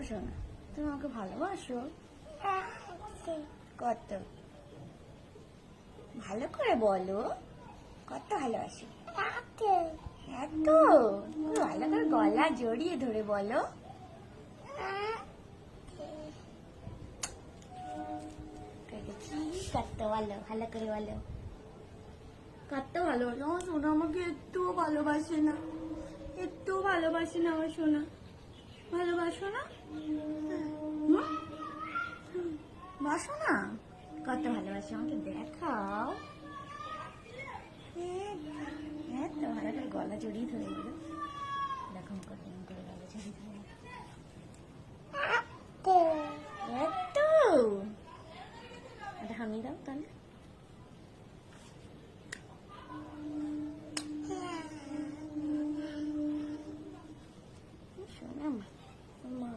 শোনা, তুমি আমাকে ভালোবাসো? কত? ভালো করে বলো, কত ভালোবাসো? এত? ভালো করে গলা জড়িয়ে ধরে বলো। কত ভালো, ভালো করে বলো। কত ভালোবাসো আমার সোনা, আমাকে একটুও ভালোবাসে না, একটুও ভালোবাসে না আমার সোনা। ভালোবাসো না? বাসো না? কত ভালোবাসো আমাকে দেখাও। এত ভালো করে গলা জড়িয়ে ধরে বলো। দেখো কত করে গলা জড়িয়ে ধরে।